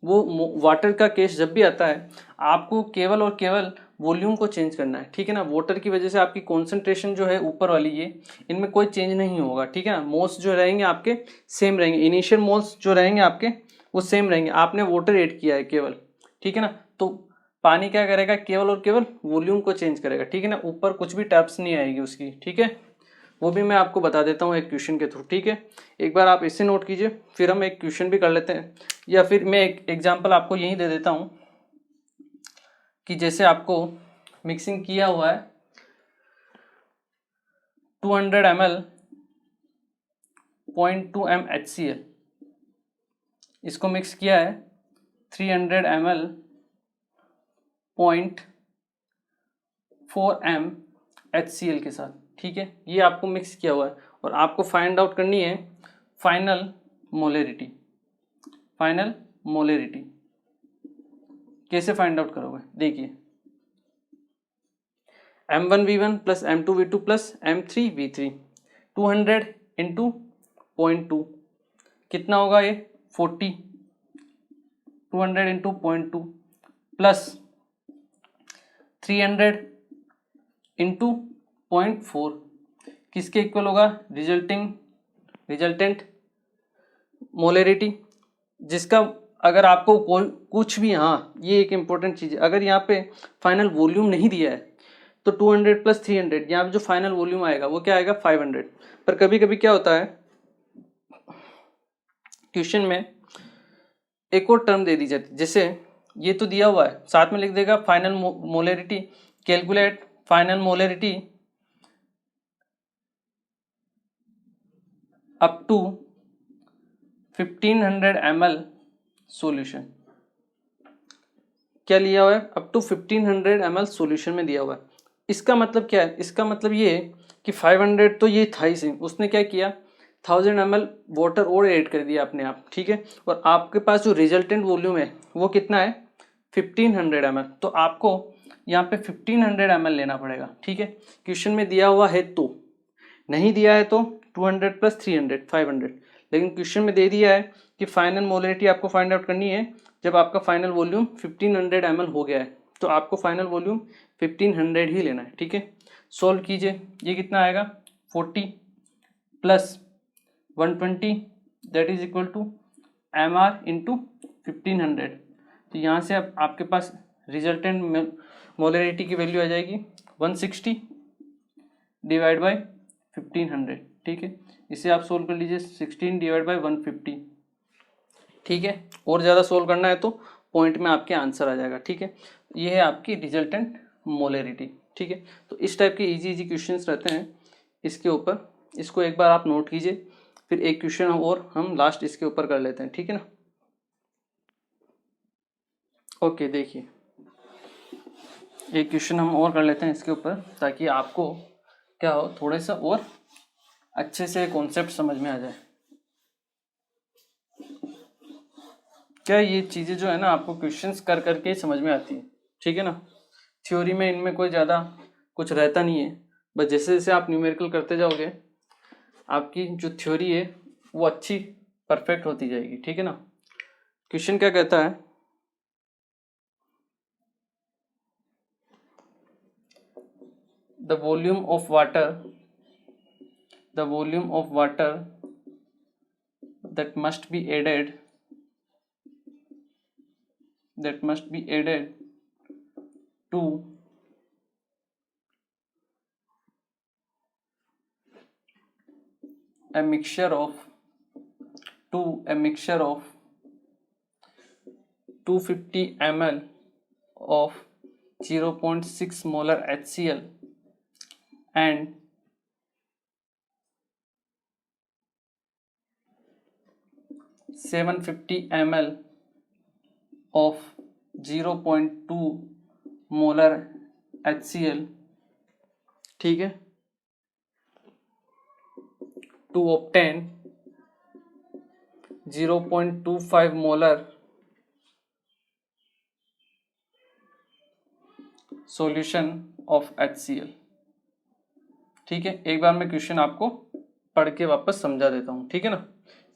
वो वाटर का केस जब भी आता है आपको केवल और केवल वॉल्यूम को चेंज करना है, ठीक है ना। वाटर की वजह से आपकी कॉन्सेंट्रेशन जो है ऊपर वाली ये, इनमें कोई चेंज नहीं होगा, ठीक है ना। मोल्स जो रहेंगे आपके सेम रहेंगे, इनिशियल मोल्स जो रहेंगे आपके वो सेम रहेंगे, आपने वाटर ऐड किया है केवल, ठीक है ना। तो पानी क्या करेगा? केवल और केवल वॉल्यूम को चेंज करेगा, ठीक है ना। ऊपर कुछ भी टर्म्स नहीं आएगी उसकी, ठीक है। वो भी मैं आपको बता देता हूँ एक क्वेश्चन के थ्रू, ठीक है। एक बार आप इसे नोट कीजिए, फिर हम एक क्वेश्चन भी कर लेते हैं, या फिर मैं एक एग्जांपल आपको यही दे देता हूँ कि जैसे आपको मिक्सिंग किया हुआ है 200 ml 0.2 m HCl, इसको मिक्स किया है 300 ml 0.4 m HCl के साथ, ठीक है। ये आपको मिक्स किया हुआ है और आपको फाइंड आउट करनी है फाइनल मोलरिटी। फाइनल मोलरिटी कैसे फाइंड आउट करोगे? देखिए, m1v1 plus m2v2 plus m3v3 200 into 0.2 कितना होगा? ये 40, 200 इंटू 0.2 प्लस 300 इंटू 0.4 किसके इक्वल होगा? रिजल्टेंट मोलरिटी, जिसका अगर आपको कुछ भी, हाँ ये एक इंपॉर्टेंट चीज़ है, अगर यहाँ पे फाइनल वॉल्यूम नहीं दिया है तो 200 प्लस 300 यहाँ पे जो फाइनल वॉल्यूम आएगा वो क्या आएगा? 500। पर कभी कभी क्या होता है क्वेश्चन में एक और टर्म दे दी जाती है, जैसे ये तो दिया हुआ है, साथ में लिख देगा final molarity, calculate final molarity up to 1500 ml solution. क्या लिया हुआ है? अप टू 1500 ml सॉल्यूशन में दिया हुआ है। इसका मतलब क्या है? इसका मतलब ये है कि 500 तो ये था ही सेम, उसने क्या किया 1000 ml वाटर और ऐड कर दिया अपने आप, ठीक है। और आपके पास जो रिजल्टेंट वॉल्यूम है वो कितना है? 1500 ml। तो आपको यहाँ पे 1500 ml लेना पड़ेगा, ठीक है। क्वेश्चन में दिया हुआ है तो, नहीं दिया है तो 200 प्लस 300 500, लेकिन क्वेश्चन में दे दिया है कि फाइनल मोलरिटी आपको फाइंड आउट करनी है जब आपका फाइनल वॉल्यूम 1500 ml हो गया है, तो आपको फाइनल वॉल्यूम 1500 ही लेना है, ठीक है। सॉल्व कीजिए, ये कितना आएगा? 40 plus 120 that is equal to mr into 1500। तो यहाँ से अब आपके पास रिजल्टेंट मोलरिटी की वैल्यू आ जाएगी 160 डिवाइड बाई 1500, ठीक है। इसे आप सोल्व कर लीजिए 16 डिवाइड बाई 150, ठीक है। और ज़्यादा सोल्व करना है तो पॉइंट में आपके आंसर आ जाएगा, ठीक है। ये है आपकी रिजल्टेंट मोलरिटी, ठीक है। तो इस टाइप के इजी क्वेश्चंस रहते हैं इसके ऊपर, इसको एक बार आप नोट कीजिए, फिर एक क्वेश्चन और हम लास्ट इसके ऊपर कर लेते हैं, ठीक है ना। ओके, देखिए एक क्वेश्चन हम और कर लेते हैं इसके ऊपर, ताकि आपको क्या हो, थोड़ा सा और अच्छे से कॉन्सेप्ट समझ में आ जाए। क्या ये चीज़ें जो है ना आपको क्वेश्चंस कर करके समझ में आती है, ठीक है ना। थ्योरी में इनमें कोई ज़्यादा कुछ रहता नहीं है, बस जैसे जैसे आप न्यूमेरिकल करते जाओगे आपकी जो थ्योरी है वो अच्छी परफेक्ट होती जाएगी, ठीक है ना। क्वेश्चन क्या कहता है? The volume of water the volume of water that must be added to a mixture of 250 ml of 0.6 molar HCl and 750 ml of 0.2 molar HCl, ठीक है, to obtain 0.25 molar solution of HCl। ठीक है, एक बार मैं question आपको पढ़ के वापस समझा देता हूँ, ठीक है ना।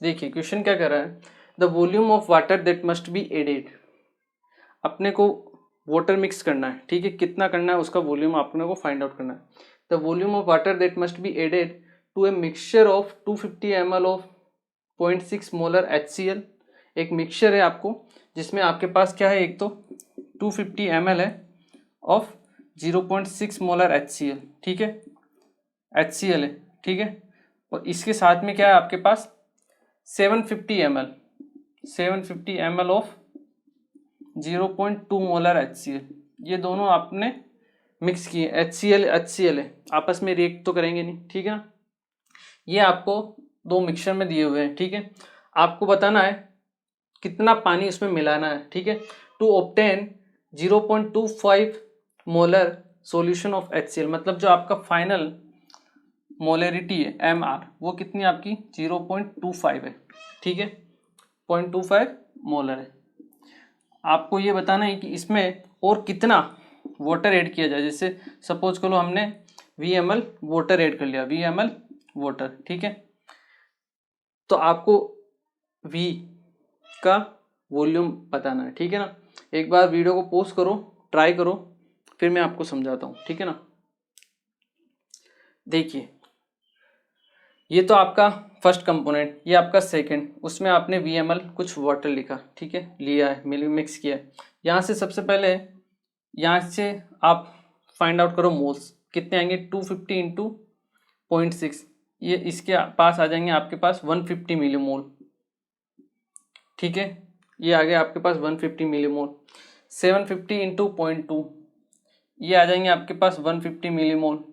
देखिए क्वेश्चन क्या कर रहा है, the volume of water that must be added, अपने को वाटर मिक्स करना है, ठीक है, कितना करना है उसका वॉल्यूम अपने को फाइंड आउट करना है। The volume of water that must be added to a mixture of 250 ml of 0.6 molar HCl। एक मिक्सचर है आपको जिसमें आपके पास क्या है, एक तो 250 ml है ऑफ 0.6 मोलर HCl, ठीक है, HCl है, ठीक है, और इसके साथ में क्या है आपके पास 750 ml ऑफ 0.2 मोलर HCl। ये दोनों आपने मिक्स किए, HCl है, आपस में रिएक्ट तो करेंगे नहीं, ठीक है ना। ये आपको दो मिक्सचर में दिए हुए हैं, ठीक है, आपको बताना है कितना पानी इसमें मिलाना है, ठीक है, to obtain 0.25 molar solution of HCl, मतलब जो आपका फाइनल मोलरिटी है MR वो कितनी आपकी 0.25 है, ठीक है, 0.25 मोलर है। आपको ये बताना है कि इसमें और कितना वाटर ऐड किया जाए, जैसे सपोज करो हमने VML वाटर ऐड कर लिया, VML वाटर, ठीक है, तो आपको V का वॉल्यूम बताना है, ठीक है ना। एक बार वीडियो को पॉज करो, ट्राई करो, फिर मैं आपको समझाता हूँ, ठीक है ना। देखिए ये तो आपका फर्स्ट कंपोनेंट, ये आपका सेकंड, उसमें आपने VML कुछ वाटर लिखा, ठीक है, लिया है, मिक्स किया है। यहाँ से सबसे पहले यहाँ से आप फाइंड आउट करो मोल्स कितने आएंगे, 250 इंटू 0.6, ये इसके पास आ जाएंगे आपके पास 150 मिलीमोल, ठीक है, ये आ गया आपके पास 150 मिलीमोल। 750 इंटू 0.2 ये आ जाएंगे आपके पास 150 मिलीमोल,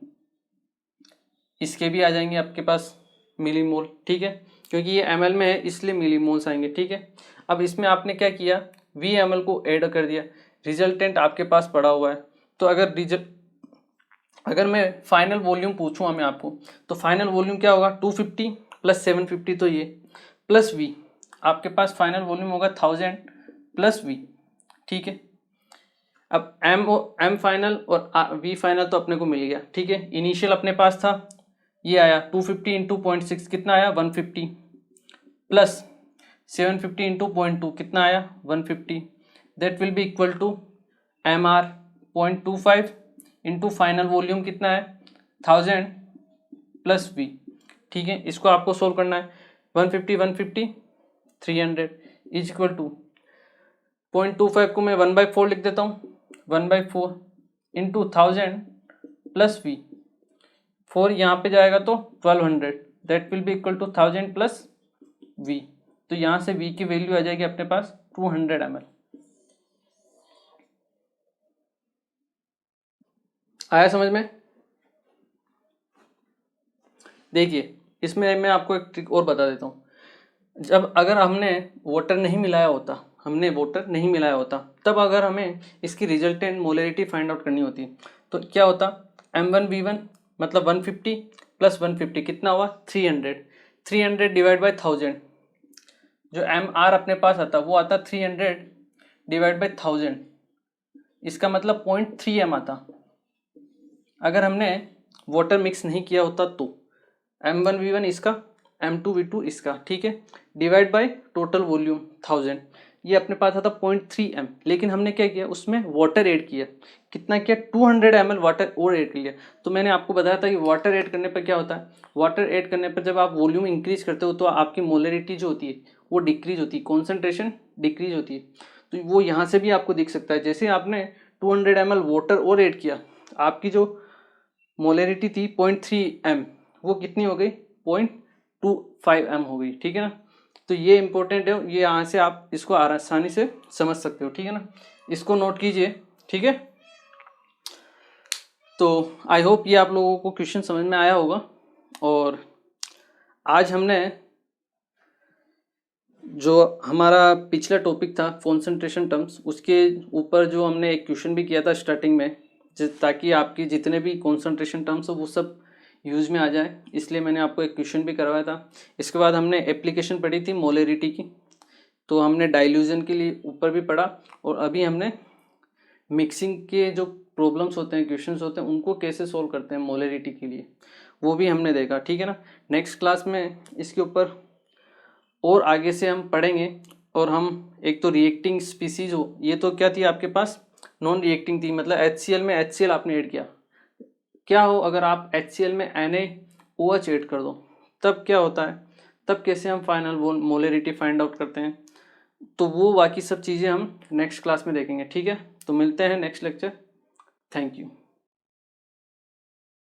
इसके भी आ जाएंगे आपके पास मिलीमोल, ठीक है, क्योंकि ये ml में है इसलिए मिलीमोल्स आएंगे, ठीक है। अब इसमें आपने क्या किया, VML को ऐड कर दिया, रिजल्टेंट आपके पास पड़ा हुआ है। तो अगर मैं फाइनल वॉल्यूम पूछूँ मैं आपको, तो फाइनल वॉल्यूम क्या होगा, 250 प्लस 750, तो ये प्लस V, आपके पास फाइनल वॉल्यूम होगा 1000 प्लस V, ठीक है। अब M फाइनल और V फाइनल तो अपने को मिल गया, ठीक है, इनिशियल अपने पास था, ये आया 250 इंटू 0.6 कितना आया 150, प्लस 750 इंटू 0.2 कितना आया 150, that will be equal to MR 0.25 into final volume कितना है 1000 प्लस V, ठीक है। इसको आपको सोल्व करना है, 150 300 इज इक्वल टू 0.25 को मैं 1/4 लिख देता हूँ, 1/4 इंटू 1000 प्लस V, 4 यहाँ पे जाएगा तो 1200, that will be equal to 1000 plus V, तो यहाँ से V की वैल्यू आ जाएगी अपने पास 200 ml। आया समझ में। देखिए इसमें मैं आपको एक ट्रिक और बता देता हूँ, जब अगर हमने वाटर नहीं मिलाया होता तब अगर हमें इसकी रिजल्टेंट मोलरिटी फाइंड आउट करनी होती तो क्या होता, M1V1 मतलब 150 प्लस 150 कितना हुआ 300 डिवाइड बाई 1000, जो MR अपने पास आता वो आता 300 डिवाइड बाई 1000, इसका मतलब 0.3 M आता। अगर हमने वाटर मिक्स नहीं किया होता तो M1V1 इसका, M2V2 इसका, ठीक है, डिवाइड बाय टोटल वॉल्यूम 1000, ये अपने पास आता 0.3 m, लेकिन हमने क्या किया उसमें वाटर ऐड किया। कितना किया 200 ml वाटर और ऐड कर लिया। तो मैंने आपको बताया था कि वाटर ऐड करने पर क्या होता है, वाटर ऐड करने पर जब आप वॉल्यूम इंक्रीज करते हो तो आपकी मोलरिटी जो होती है वो डिक्रीज होती है, कॉन्सेंट्रेशन डिक्रीज होती है। तो वो यहाँ से भी आपको दिख सकता है, जैसे आपने 200 ml वाटर और ऐड किया, आपकी जो मोलरिटी थी 0.3 m, वो कितनी हो गई 0.25 m हो गई। ठीक है ना, तो ये इंपॉर्टेंट है, ये यहाँ से आप इसको आसानी से समझ सकते हो। ठीक है ना, इसको नोट कीजिए। ठीक है, तो आई होप ये आप लोगों को क्वेश्चन समझ में आया होगा। और आज हमने जो हमारा पिछला टॉपिक था कॉन्सेंट्रेशन टर्म्स, उसके ऊपर जो हमने एक क्वेश्चन भी किया था स्टार्टिंग में, ताकि आपकी जितने भी कॉन्सेंट्रेशन टर्म्स हो वो सब यूज में आ जाए, इसलिए मैंने आपको एक क्वेश्चन भी करवाया था। इसके बाद हमने एप्लीकेशन पढ़ी थी मोलरिटी की, तो हमने डाइल्यूजन के लिए ऊपर भी पढ़ा, और अभी हमने मिक्सिंग के जो प्रॉब्लम्स होते हैं, क्वेश्चंस होते हैं, उनको कैसे सोल्व करते हैं मोलरिटी के लिए, वो भी हमने देखा। ठीक है ना, नेक्स्ट क्लास में इसके ऊपर और आगे से हम पढ़ेंगे। और हम एक तो रिएक्टिंग स्पीसीज हो, ये तो क्या थी आपके पास नॉन रिएक्टिंग थी, मतलब HCl में HCl आपने ऐड किया। क्या हो अगर आप HCl में NaOH ऐड कर दो, तब क्या होता है, तब कैसे हम फाइनल मोलरिटी फाइंड आउट करते हैं, तो वो बाकी सब चीज़ें हम नेक्स्ट क्लास में देखेंगे। ठीक है, तो मिलते हैं नेक्स्ट लेक्चर। Thank you.